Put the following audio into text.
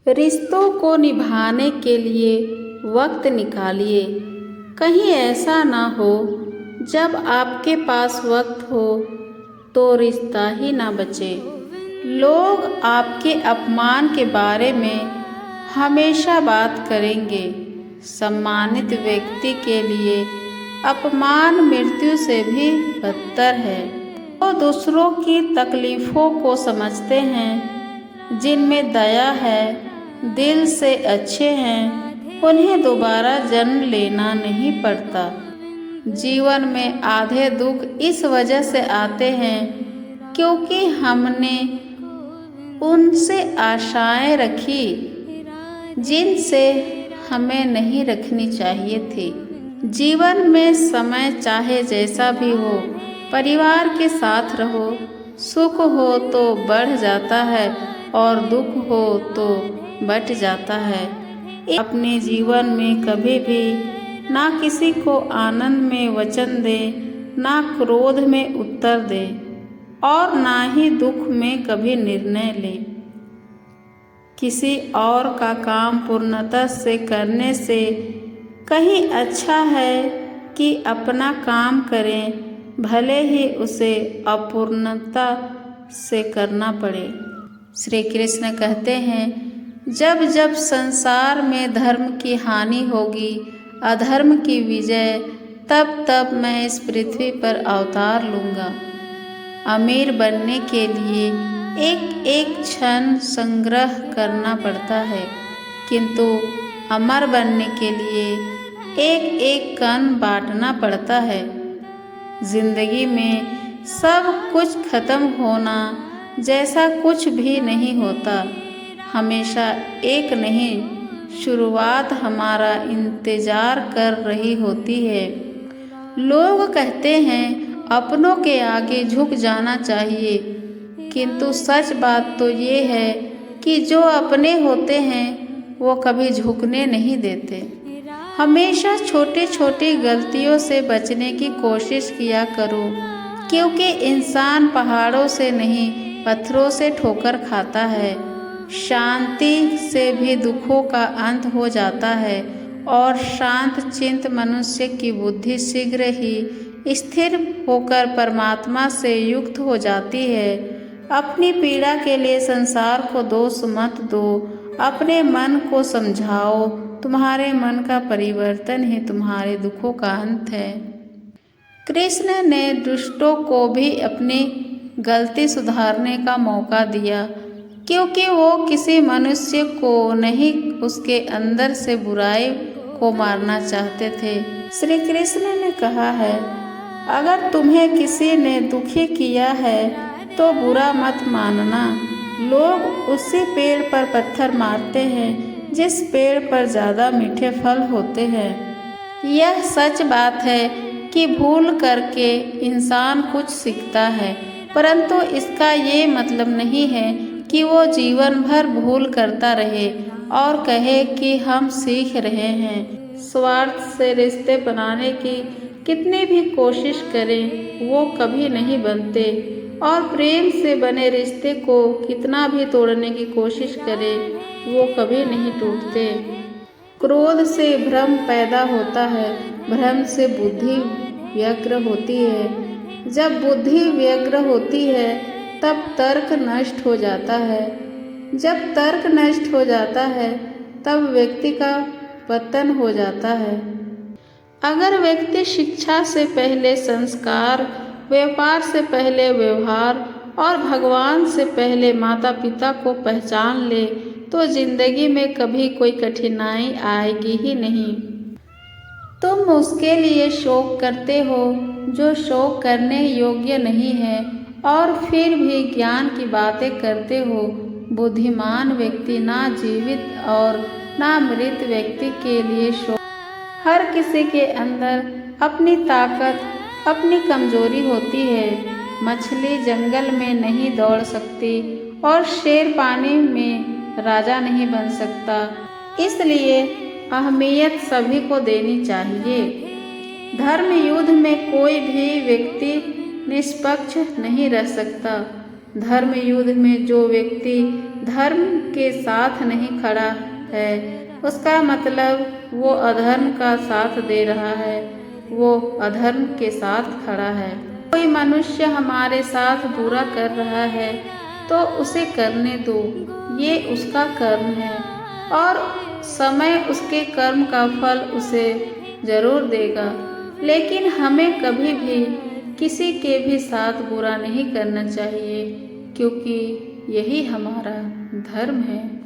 रिश्तों को निभाने के लिए वक्त निकालिए। कहीं ऐसा ना हो जब आपके पास वक्त हो तो रिश्ता ही ना बचे। लोग आपके अपमान के बारे में हमेशा बात करेंगे। सम्मानित व्यक्ति के लिए अपमान मृत्यु से भी बदतर है। वो दूसरों की तकलीफ़ों को समझते हैं, जिनमें दया है, दिल से अच्छे हैं, उन्हें दोबारा जन्म लेना नहीं पड़ता। जीवन में आधे दुख इस वजह से आते हैं क्योंकि हमने उनसे आशाएं रखी जिनसे हमें नहीं रखनी चाहिए थी। जीवन में समय चाहे जैसा भी हो, परिवार के साथ रहो। सुख हो तो बढ़ जाता है और दुख हो तो बट जाता है। अपने जीवन में कभी भी ना किसी को आनंद में वचन दे, ना क्रोध में उत्तर दे और ना ही दुख में कभी निर्णय ले। किसी और का काम पूर्णता से करने से कहीं अच्छा है कि अपना काम करें, भले ही उसे अपूर्णता से करना पड़े। श्री कृष्ण कहते हैं, जब जब संसार में धर्म की हानि होगी, अधर्म की विजय, तब तब मैं इस पृथ्वी पर अवतार लूँगा। अमीर बनने के लिए एक एक क्षण संग्रह करना पड़ता है, किंतु अमर बनने के लिए एक एक कण बांटना पड़ता है। जिंदगी में सब कुछ खत्म होना जैसा कुछ भी नहीं होता। हमेशा एक नहीं, शुरुआत हमारा इंतजार कर रही होती है। लोग कहते हैं अपनों के आगे झुक जाना चाहिए, किंतु सच बात तो ये है कि जो अपने होते हैं वो कभी झुकने नहीं देते। हमेशा छोटी छोटी गलतियों से बचने की कोशिश किया करो, क्योंकि इंसान पहाड़ों से नहीं पत्थरों से ठोकर खाता है। शांति से भी दुखों का अंत हो जाता है और शांत चित्त मनुष्य की बुद्धि शीघ्र ही स्थिर होकर परमात्मा से युक्त हो जाती है। अपनी पीड़ा के लिए संसार को दोष मत दो, अपने मन को समझाओ। तुम्हारे मन का परिवर्तन ही तुम्हारे दुखों का अंत है। कृष्ण ने दुष्टों को भी अपनी गलती सुधारने का मौका दिया, क्योंकि वो किसी मनुष्य को नहीं, उसके अंदर से बुराई को मारना चाहते थे। श्री कृष्ण ने कहा है, अगर तुम्हें किसी ने दुखी किया है तो बुरा मत मानना। लोग उसी पेड़ पर पत्थर मारते हैं जिस पेड़ पर ज़्यादा मीठे फल होते हैं। यह सच बात है कि भूल करके इंसान कुछ सीखता है, परंतु इसका ये मतलब नहीं है कि वो जीवन भर भूल करता रहे और कहे कि हम सीख रहे हैं। स्वार्थ से रिश्ते बनाने की कितनी भी कोशिश करें वो कभी नहीं बनते, और प्रेम से बने रिश्ते को कितना भी तोड़ने की कोशिश करें वो कभी नहीं टूटते। क्रोध से भ्रम पैदा होता है, भ्रम से बुद्धि व्यग्र होती है। जब बुद्धि व्यग्र होती है तब तर्क नष्ट हो जाता है। जब तर्क नष्ट हो जाता है तब व्यक्ति का पतन हो जाता है। अगर व्यक्ति शिक्षा से पहले संस्कार, व्यापार से पहले व्यवहार और भगवान से पहले माता पिता को पहचान ले तो जिंदगी में कभी कोई कठिनाई आएगी ही नहीं। तुम उसके लिए शोक करते हो जो शोक करने योग्य नहीं है और फिर भी ज्ञान की बातें करते हो। बुद्धिमान व्यक्ति ना जीवित और ना मृत व्यक्ति के लिए शोक। हर किसी के अंदर अपनी ताकत, अपनी कमजोरी होती है। मछली जंगल में नहीं दौड़ सकती और शेर पानी में राजा नहीं बन सकता। इसलिए अहमियत सभी को देनी चाहिए। धर्म युद्ध में कोई भी व्यक्ति निष्पक्ष नहीं रह सकता। धर्म युद्ध में जो व्यक्ति धर्म के साथ नहीं खड़ा है, उसका मतलब वो अधर्म का साथ दे रहा है, वो अधर्म के साथ खड़ा है। कोई मनुष्य हमारे साथ बुरा कर रहा है तो उसे करने दो, ये उसका कर्म है और समय उसके कर्म का फल उसे जरूर देगा। लेकिन हमें कभी भी किसी के भी साथ बुरा नहीं करना चाहिए, क्योंकि यही हमारा धर्म है।